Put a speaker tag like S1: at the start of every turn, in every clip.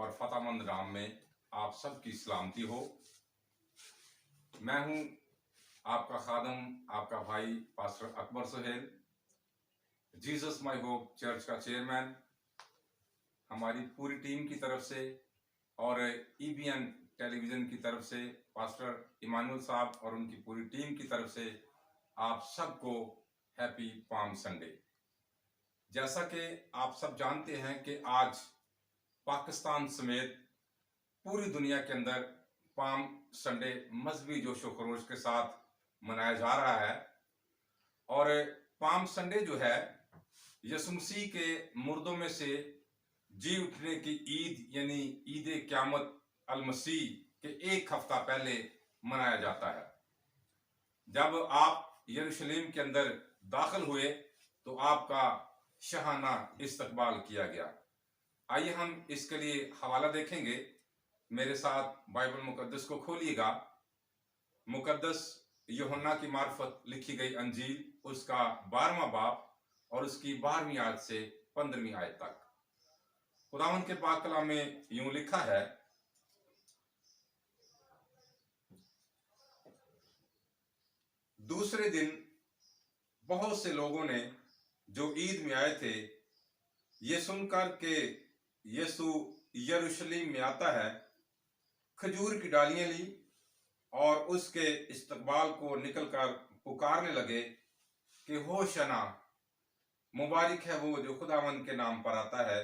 S1: और फतामंद नाम में आप सबकी सलामती हो। मैं हूं आपका खादम, आपका भाई pastor Akbar Suhail, Jesus My Hope Church का चेयरमैन। हमारी पूरी टीम की तरफ से और ईबीएन टेलीविजन की तरफ से पास्टर इमानुअल साहब और उनकी पूरी टीम की तरफ से आप सबको हैप्पी पाम संडे। जैसा कि आप सब जानते हैं कि आज पाकिस्तान समेत पूरी दुनिया के अंदर पाम संडे मजहबी जोशो खरोश के साथ मनाया जा रहा है। और पाम संडे जो है यसु मसीह के मुर्दों में से जी उठने की ईद यानी ईद क़यामत अल मसीह के एक हफ्ता पहले मनाया जाता है। जब आप यरूशलेम के अंदर दाखिल हुए तो आपका शहाना इस्तकबाल किया गया। आइए हम इसके लिए हवाला देखेंगे। मेरे साथ बाइबल मुकद्दस को खोलिएगा। मुकद्दस यूहन्ना की मार्फत लिखी गई अंजील उसका 12वां बाब और उसकी 12वीं आयत से 15वीं आयत तक। खुदावंद के पाक कलाम में यूं लिखा है, दूसरे दिन बहुत से लोगों ने जो ईद में आए थे ये सुनकर के यीशु यरूशलेम में आता है, खजूर की डालियां ली और उसके इस्तकबाल को निकलकर पुकारने लगे कि होशना, मुबारक है वो जो खुदावंद के नाम पर आता है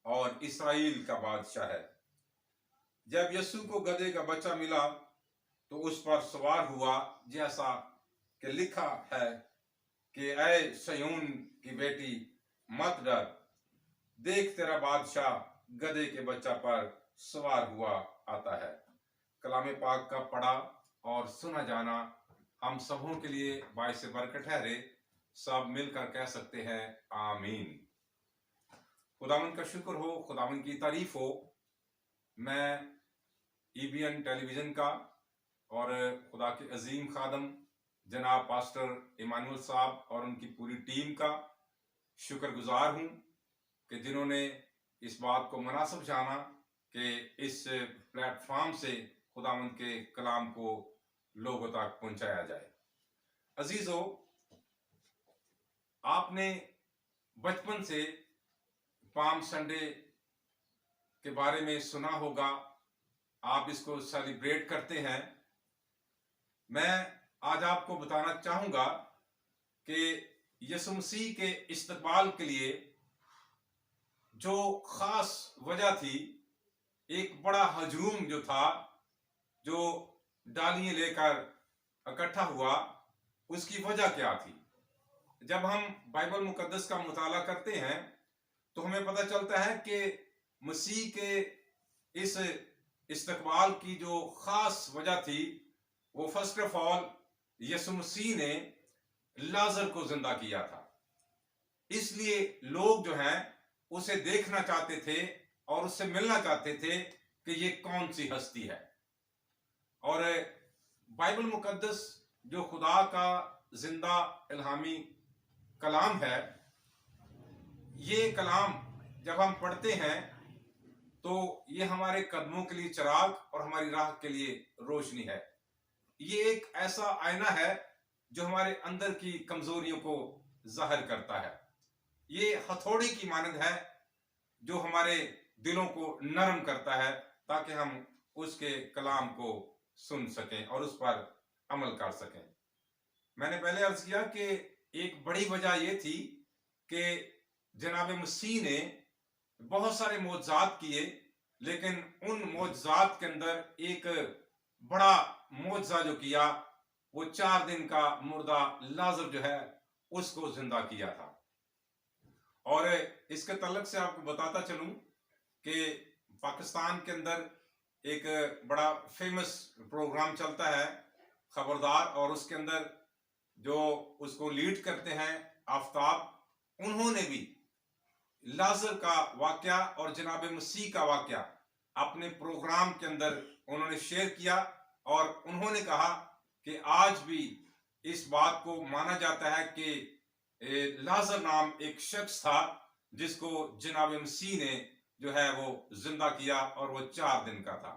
S1: और इस्राएल का बादशाह है। जब यीशु को गधे का बच्चा मिला तो उस पर सवार हुआ, जैसा कि लिखा है कि ऐ सयून की बेटी मत डर, देख तेरा बादशाह गधे के बच्चा पर सवार हुआ आता है। कलाम पाक का पढ़ा और सुना जाना हम सबों के लिए बाइस बरकत ठहरे। सब मिलकर कह सकते हैं आमीन। खुदावंद का शुक्र हो, खुदावंद की तारीफ हो। मैं ईबीएन टेलीविजन का और खुदा के अजीम खादम जनाब पास्टर इमानुअल साहब और उनकी पूरी टीम का शुक्रगुजार हूं कि जिन्होंने इस बात को मुनासिब जाना कि इस प्लेटफॉर्म से खुदावंद के कलाम को लोगों तक पहुंचाया जाए। अजीजों, आपने बचपन से पाम संडे के बारे में सुना होगा, आप इसको सेलिब्रेट करते हैं। मैं आज आपको बताना चाहूंगा कि यीशु मसीह के इस्तकबाल के लिए जो खास वजह थी, एक बड़ा हजूम जो था, जो डालियां लेकर इकट्ठा हुआ, उसकी वजह क्या थी। जब हम बाइबल मुकद्दस का मुताला करते हैं तो हमें पता चलता है कि मसीह के इस इस्तकबाल की जो खास वजह थी वो फर्स्ट ऑफ ऑल यीशु मसीह ने लाजर को जिंदा किया था। इसलिए लोग जो हैं उसे देखना चाहते थे और उससे मिलना चाहते थे कि ये कौन सी हस्ती है। और बाइबल मुकद्दस जो खुदा का जिंदा इल्हामी कलाम है, ये कलाम जब हम पढ़ते हैं तो ये हमारे कदमों के लिए चिराग और हमारी राह के लिए रोशनी है। ये एक ऐसा आईना है जो हमारे अंदर की कमजोरियों को जाहिर करता है। ये हथौड़ी की मानद है जो हमारे दिलों को नरम करता है ताकि हम उसके कलाम को सुन सकें और उस पर अमल कर सकें। मैंने पहले अर्ज किया कि एक बड़ी वजह यह थी कि जनाब मसीह ने बहुत सारे मोजज़ात किए, लेकिन उन मोजज़ात के अंदर एक बड़ा मोजज़ा जो किया वो 4 दिन का मुर्दा लाजर जो है उसको जिंदा किया था। और इसके तल्लुक से आपको बताता चलूं कि पाकिस्तान के अंदर एक बड़ा फेमस प्रोग्राम चलता है खबरदार, और उसके अंदर जो उसको लीड करते हैं आफ्ताब, उन्होंने भी लाजर का वाकया और जनाब मसीह का वाकया अपने प्रोग्राम के अंदर उन्होंने शेयर किया। और उन्होंने कहा कि आज भी इस बात को माना जाता है कि लाजर नाम एक शख्स था जिसको जनाब मसीह ने जो है वो जिंदा किया, और वो 4 दिन का था।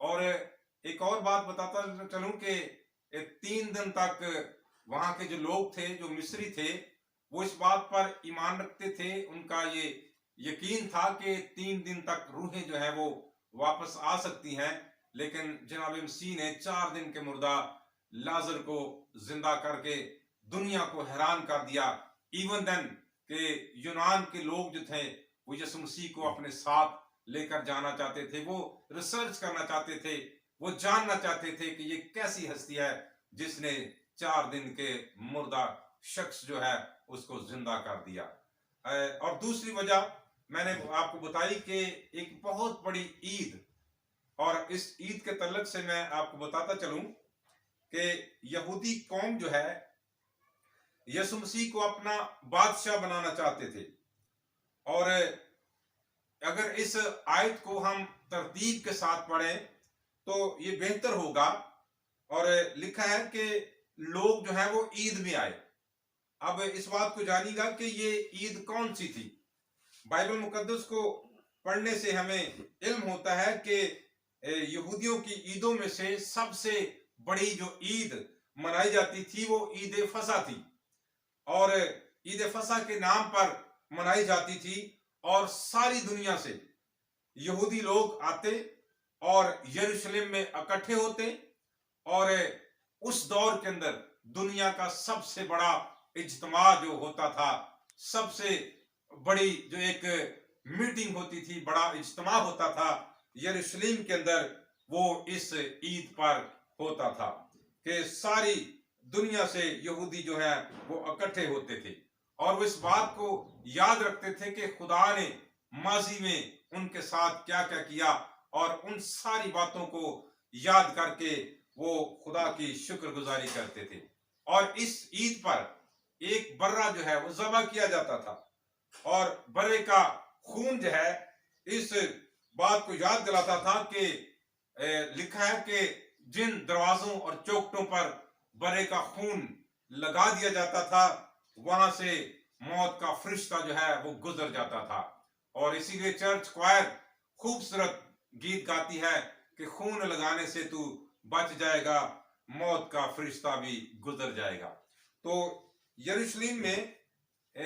S1: और एक और बात बताता चलूं कि 3 दिन तक वहां के जो लोग थे, जो मिस्री थे, वो इस बात पर ईमान रखते थे, उनका ये यकीन था कि 3 दिन तक रूहें जो है वो वापस आ सकती हैं। लेकिन जनाब मसीह ने 4 दिन के मुर्दा लाजर को जिंदा करके दुनिया को हैरान कर दिया। इवन देन के यूनान के लोग जो थे वो यीशु मसीह को अपने साथ लेकर जाना चाहते थे, वो रिसर्च करना चाहते थे, वो जानना चाहते थे कि ये कैसी हस्ती है जिसने 4 दिन के मुर्दा शख्स जो है उसको जिंदा कर दिया। और दूसरी वजह मैंने आपको बताई कि एक बहुत बड़ी ईद, और इस ईद के तल्लक से मैं आपको बताता चलूं कि यहूदी कौम जो है यीशु मसीह को अपना बादशाह बनाना चाहते थे। और अगर इस आयत को हम तरतीब के साथ पढ़ें तो ये बेहतर होगा। और लिखा है कि लोग जो है वो ईद में आए। अब इस बात को जानिएगा कि ये ईद कौन सी थी। बाइबल मुकद्दस को पढ़ने से हमें इल्म होता है कि यहूदियों की ईदों में से सबसे बड़ी जो ईद मनाई जाती थी वो ईद फसा थी, और ईद फसा के नाम पर मनाई जाती थी। और सारी दुनिया से यहूदी लोग आते और यरूशलेम में इकट्ठे होते, और उस दौर के अंदर दुनिया का सबसे बड़ा इज्तिमा जो होता था, सबसे बड़ी जो एक मीटिंग होती थी, बड़ा इज्तिमा होता था यरूशलेम के अंदर, वो इस ईद पर होता था कि सारी दुनिया से यहूदी जो है वो इकट्ठे होते थे, और वो इस बात को याद रखते थे कि खुदा ने माजी में उनके साथ क्या क्या किया, और उन सारी बातों को याद करके वो खुदा की शुक्रगुजारी करते थे। और इस ईद पर एक बर्रा जो है वो ज़बह किया जाता था, और बर्रे का खून जो है इस बात को याद दिलाता था कि लिखा है कि जिन दरवाजों और चौखटों पर बर्रे का खून लगा दिया जाता था वहां से मौत का फरिश्ता जो है वो गुजर जाता था। और इसीलिए चर्च क्वायर खूबसूरत गीत गाती है कि खून लगाने से तू बच जाएगा, मौत का फरिश्ता भी गुजर जाएगा। तो यरूशलेम में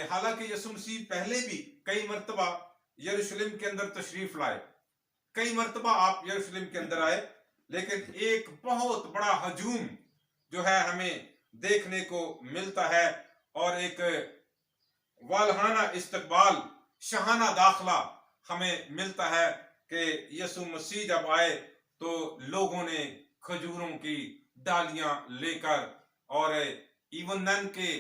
S1: हालांकि यीशु मसीह पहले भी कई मर्तबा यरूशलेम के अंदर तशरीफ लाए, कई मर्तबा आप यरूशलेम के अंदर आए, लेकिन एक बहुत बड़ा हजूम जो है हमें देखने को मिलता है, और एक वालहाना इस्तकबाल, शहाना दाखला हमें मिलता है कि यीशु मसीह जब आए तो लोगों ने खजूरों की डालियां लेकर, और इवन देन के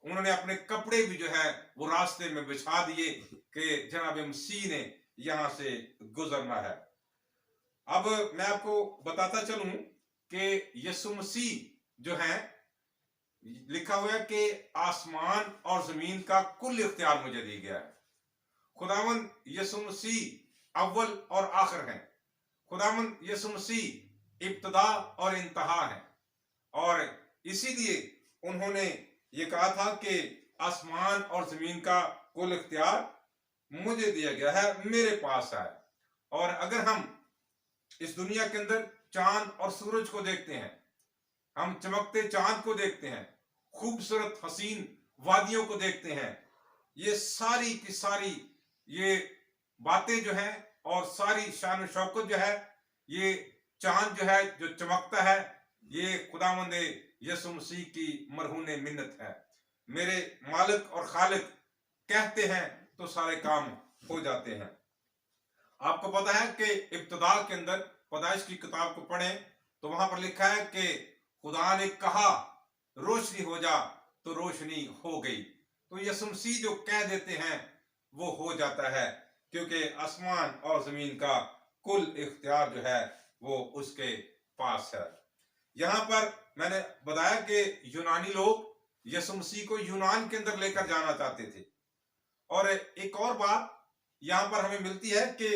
S1: उन्होंने अपने कपड़े भी जो है वो रास्ते में बिछा दिए कि जनाब मसीह ने यहां से गुजरना है। अब मैं आपको बताता चलूं कि यीशु मसीह जो है, लिखा हुआ है कि आसमान और जमीन का कुल इख्तियार मुझे दिया गया है। खुदावंद यीशु मसीह अव्वल और आखिर हैं। खुदावंद यीशु मसीह इब्तदा और इंतहा है, और इसीलिए उन्होंने ये कहा था कि आसमान और जमीन का कुल इख्तियार मुझे दिया गया है, मेरे पास है। और अगर हम इस दुनिया के अंदर चांद और सूरज को देखते हैं, हम चमकते चांद को देखते हैं, खूबसूरत हसीन वादियों को देखते हैं, ये सारी की सारी ये बातें जो हैं और सारी शान और शौकत जो है, ये चांद जो है जो चमकता है, ये खुदावंद यीशु मसीह की मरहून मिन्नत है। मेरे मालिक और खालिक कहते हैं तो सारे काम हो जाते हैं। आपको पता है कि इब्तिदा के अंदर पैदाइश की किताब को पढ़ें तो वहां पर लिखा है कि खुदा ने कहा रोशनी हो जा, तो रोशनी हो गई। तो यीशु मसीह जो कह देते हैं वो हो जाता है, क्योंकि आसमान और जमीन का कुल इख्तियार जो है वो उसके पास है। यहां पर मैंने बताया कि यूनानी लोग यीशु मसीह को यूनान के अंदर लेकर जाना चाहते थे। और एक और बात यहां पर हमें मिलती है कि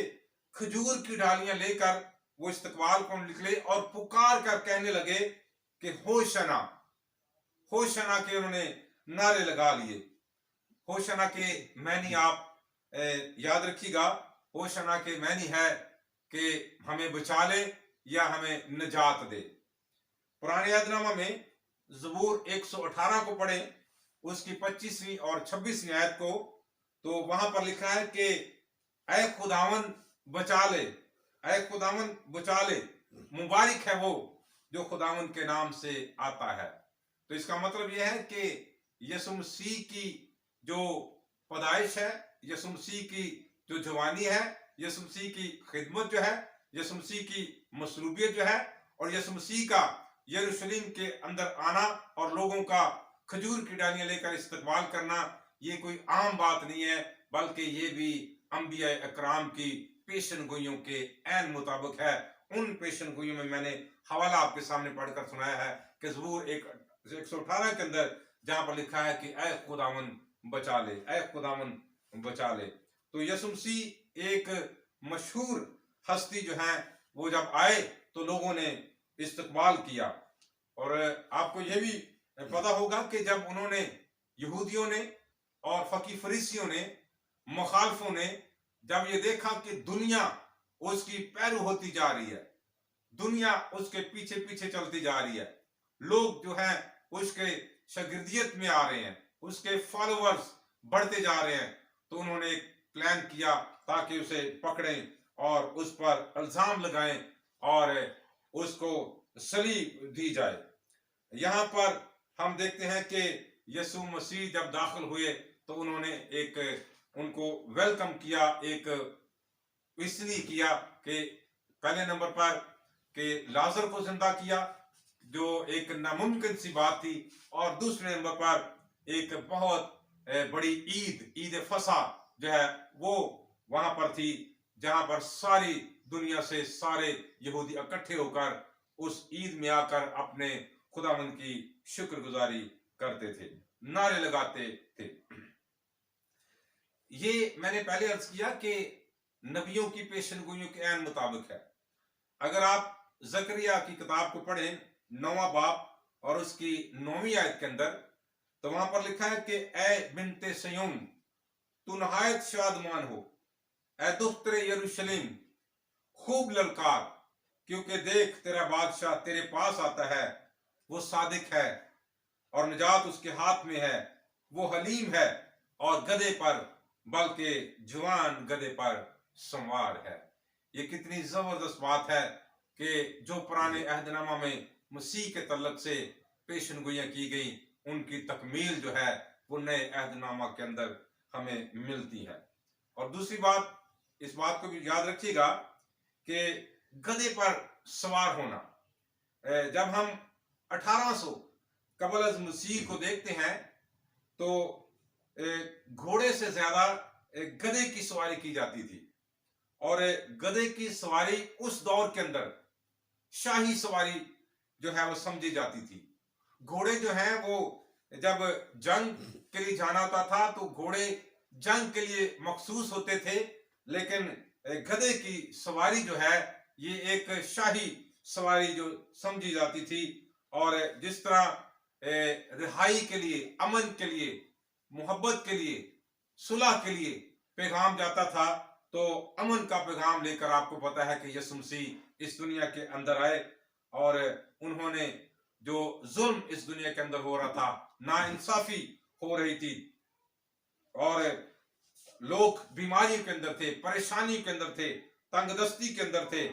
S1: खजूर की डालियां लेकर वो इस्तकबाल को निकले और पुकार कर कहने लगे कि होशना, होशना के उन्होंने नारे लगा लिए। होशना के मैनी आप याद रखिएगा, होशना के मैनी है कि हमें बचा ले या हमें निजात दे। पुराने यादनामा में ज़बूर 118 को पढ़ें, उसकी 25वीं और 26वीं आयत को, तो वहां पर लिखा है कि ऐ खुदावन बचा ले, ऐ खुदावन बचा ले, मुबारक है वो जो खुदावन के नाम से आता है। तो इसका मतलब यह है कि यीशु मसीह की जो पैदाइश है, यीशु मसीह की जो जवानी है, यीशु मसीह की खिदमत जो है, यीशु मसीह की मसरूबियत जो है, और यीशु मसीह का यरूशलेम के अंदर आना और लोगों का खजूर की डालियां लेकर इस्तकबाल करना, ये कोई आम बात नहीं है, बल्कि ये भी अंबिया अकराम की पेशन गोइयों के ऐन मुताबिक है। उन पेशन गोइयों में मैंने हवाला आपके सामने पढ़कर सुनाया है कि ज़बूर 118 के अंदर जहां पर लिखा है कि ऐ खुदावन बचा ले, ऐ खुदावन बचा ले। तो यीशु मसीह एक मशहूर हस्ती जो है, वो जब आए तो लोगों ने इस्तकबाल किया। और आपको यह भी पता होगा कि जब उन्होंने, यहूदियों ने और फकी फरीसियों ने, मुखालफों ने जब ये देखा कि दुनिया उसकी पैरू होती जा रही है, दुनिया उसके पीछे पीछे चलती जा रही है, लोग जो हैं उसके शागिर्दियत में आ रहे हैं, उसके फॉलोअर्स बढ़ते जा रहे हैं, तो उन्होंने एक प्लान किया ताकि उसे पकड़ें और उस पर इल्जाम लगाएं और उसको सलीब दी जाए। यहाँ पर हम देखते हैं कि यीशु मसीह जब दाखिल हुए तो उन्होंने एक उनको वेलकम किया, एक इसलिए किया कि पहले नंबर पर कि लाजर को जिंदा किया, जो एक नामुमकिन सी बात थी, और दूसरे नंबर पर एक बहुत बड़ी ईद फसा जो है वो वहां पर थी, जहां पर सारी दुनिया से सारे यहूदी इकट्ठे होकर उस ईद में आकर अपने खुदावंद की शुक्रगुजारी करते थे, नारे लगाते थे। ये मैंने पहले अर्ज किया कि नबियों की पेशनगोइयों के ऐन मुताबिक है। अगर आप जकरिया की किताब को पढ़ें 9वां बाब और उसकी 9वीं आयत के अंदर, तो वहां पर लिखा है कि ए बिनते सयून, तू नहायत शादमान हो, ए दुख्तरे यरूशलेम, खूब ललकार, क्योंकि देख तेरा बादशाह तेरे पास आता है, वो सादिक है और निजात उसके हाथ में है, वो हलीम है और गधे पर, बल्कि जवान गधे पर संवार है। ये कितनी जबरदस्त बात है कि जो पुराने अहदनामा में मसीह के तल्लक से पेशनगोइयां की गई, उनकी तकमील जो है वो नए अहदनामा के अंदर हमें मिलती है। और दूसरी बात, इस बात को भी याद रखिएगा कि गधे पर सवार होना, जब हम 1800 कबल अज़ मसीह को देखते हैं तो घोड़े से ज्यादा गधे की सवारी की जाती थी, और गधे की सवारी उस दौर के अंदर शाही सवारी जो है वो समझी जाती थी। घोड़े जो हैं वो जब जंग के लिए जाना होता था तो घोड़े जंग के लिए मखसूस होते थे, लेकिन गधे की सवारी जो है ये एक शाही सवारी जो समझी जाती थी। और जिस तरह रिहाई के लिए, अमन के लिए, मोहब्बत के लिए, सुलह के लिए पैगाम जाता था, तो अमन का पैगाम लेकर आपको पता है कि यीशु मसीह इस दुनिया के अंदर आए और उन्होंने जो जुल्म इस दुनिया के अंदर हो रहा था, नाइंसाफी हो रही थी और लोग बीमारियों के अंदर थे, परेशानियों के अंदर थे, तंगदस्ती के अंदर थे,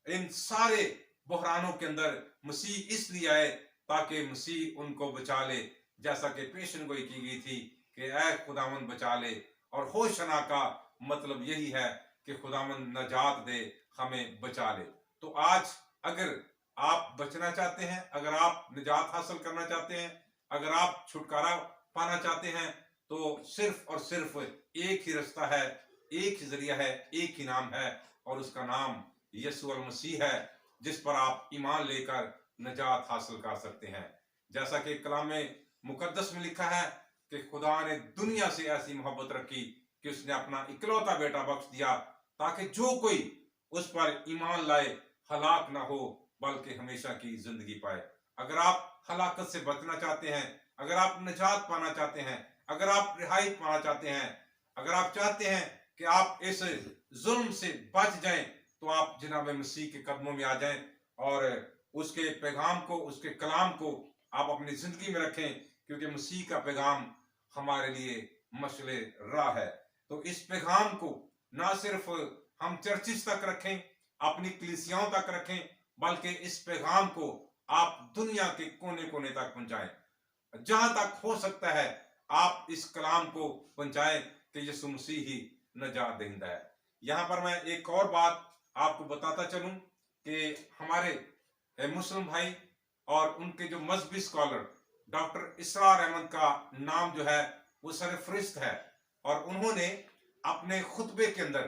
S1: इन सारे बहरानों के अंदर मसीह इसलिए आए ताकि मसीह उनको बचा ले, जैसा कि पेशन गोई की गई थी कि ऐ खुदावन बचा ले। और होशना का मतलब यही है कि खुदावन नजात दे, हमें बचा ले। तो आज अगर आप बचना चाहते हैं, अगर आप निजात हासिल करना चाहते हैं, अगर आप छुटकारा पाना चाहते हैं, तो सिर्फ और सिर्फ एक ही रास्ता है, एक ही जरिया है, एक ही नाम है, और उसका नाम यीशु मसीह है, जिस पर आप ईमान लेकर निजात हासिल कर सकते हैं। जैसा कि कलाम मुकद्दस में लिखा है कि खुदा ने दुनिया से ऐसी मोहब्बत रखी कि उसने अपना इकलौता बेटा बख्श दिया, ताकि जो कोई उस पर ईमान लाए हलाक ना हो, बल्कि हमेशा की जिंदगी पाए। अगर आप हलाकत से बचना चाहते हैं, अगर आप निजात पाना चाहते हैं, अगर आप रिहाई पाना चाहते हैं, अगर आप चाहते हैं कि आप इस जुल्म से बच जाएं, तो आप जनाब मसीह के कदमों में आ जाएं और उसके पैगाम को, उसके कलाम को आप अपनी जिंदगी में रखें, क्योंकि मसीह का पैगाम हमारे लिए मशले राह है। तो इस पैगाम को ना सिर्फ हम चर्चिस तक रखें, अपनी कलीसियाओं तक रखें, बल्कि इस पैगाम को आप दुनिया के कोने कोने तक पहुंचाएं। जहां तक हो सकता है आप इस कलाम को पहुंचाएं कि यीशु मसीह ही नजात दहिंदा है। यहां पर मैं एक और बात आपको बताता चलूं कि हमारे मुस्लिम भाई और उनके जो मजहबी स्कॉलर डॉक्टर इसरार अहमद का नाम जो है वो सरफरिस्त है, और उन्होंने अपने खुतबे के अंदर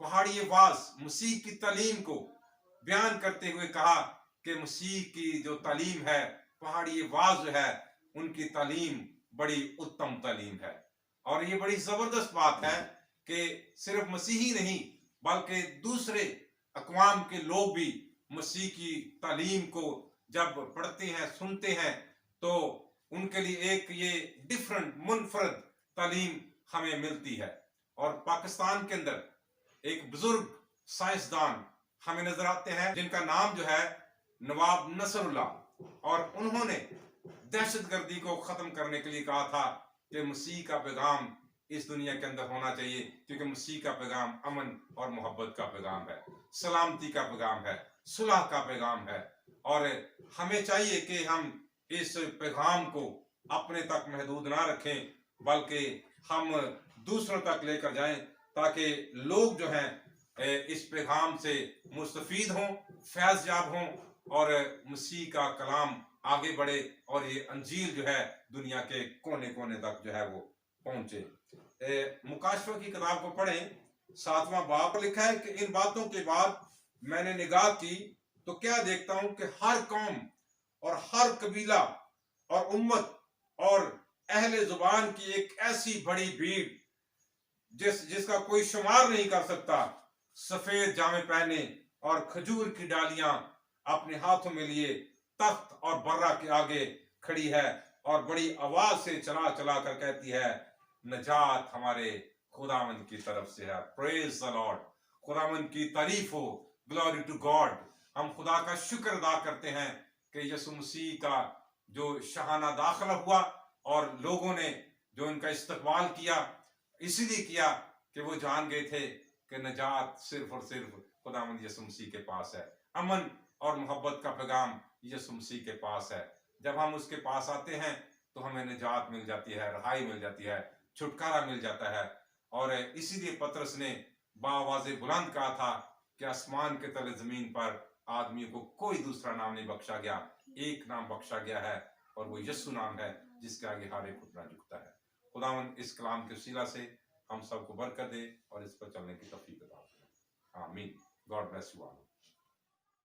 S1: पहाड़ी वाज मसीह की तालीम को बयान करते हुए कहा कि मसीह की जो तालीम है, पहाड़ी वाज जो है, उनकी तालीम बड़ी उत्तम तालीम है। और ये बड़ी जबरदस्त बात है कि सिर्फ मसीही नहीं बल्कि दूसरे अक़वाम के लोग भी मसीह की तालीम को जब पढ़ते हैं, सुनते हैं, तो उनके लिए एक ये डिफरेंट मुनफरद तालीम हमें मिलती है। और पाकिस्तान के अंदर एक बुजुर्ग साइंसदान हमें नजर आते हैं जिनका नाम जो है नवाब नसरुल्लाह, और उन्होंने दहशतगर्दी को खत्म करने के लिए कहा था कि मसीह का पैगाम इस दुनिया के अंदर होना चाहिए, क्योंकि मसीह का पैगाम अमन और मोहब्बत का पैगाम है, सलामती का पैगाम है, सुलह का पैगाम है। और हमें चाहिए कि हम इस पैगाम को अपने तक महदूद ना रखें, बल्कि हम दूसरों तक लेकर जाएं, ताकि लोग जो हैं इस पैगाम से मुस्तफीद हों, फैज़ याब हों, और मसीह का कलाम आगे बढ़े और ये अंजील जो है दुनिया के कोने कोने तक जो है वो पहुंचे। मुकाशफा की किताब को पढ़ें, 7वां बाब लिखा है कि इन बातों के बाद मैंने निगाह की तो क्या देखता हूं कि हर कौम और हर कबीला और उम्मत और अहले जुबान की एक ऐसी बड़ी भीड़ जिसका कोई शुमार नहीं कर सकता, सफेद जामे पहने और खजूर की डालियां अपने हाथों में लिए तख्त और बर्रा के आगे खड़ी है और बड़ी आवाज से चला चला कर कहती है, नजात हमारे खुदावंद की तरफ से है। प्रेज द लॉर्ड, खुदावंद की तारीफ हो, ग्लोरी टू गॉड। हम खुदा का शुक्र अदा करते हैं कि यीशु मसीह का जो शहाना दाखिला हुआ और लोगों ने जो उनका इस्तकबाल किया, इसीलिए किया कि वो जान गए थे कि नजात सिर्फ और सिर्फ खुदावंद यीशु मसीह के पास है। अमन और मोहब्बत का पैगाम यीशु मसीह के पास है। जब हम उसके पास आते हैं तो हमें निजात मिल जाती है, रहाई मिल जाती है, छुटकारा मिल जाता है। और इसीलिए पतरस ने बावाज़े बुलंद कहा था कि आसमान के तले जमीन पर आदमियों को कोई दूसरा नाम नहीं बख्शा गया, एक नाम बख्शा गया है और वो यीशु नाम है, जिसके आगे हर एक घुटना झुकता है। खुदावंद इस कलाम के वसीला से हम सबको बरकत दे और इस पर चलने की तौफीक अता फरमाए। आमीन। God bless you all.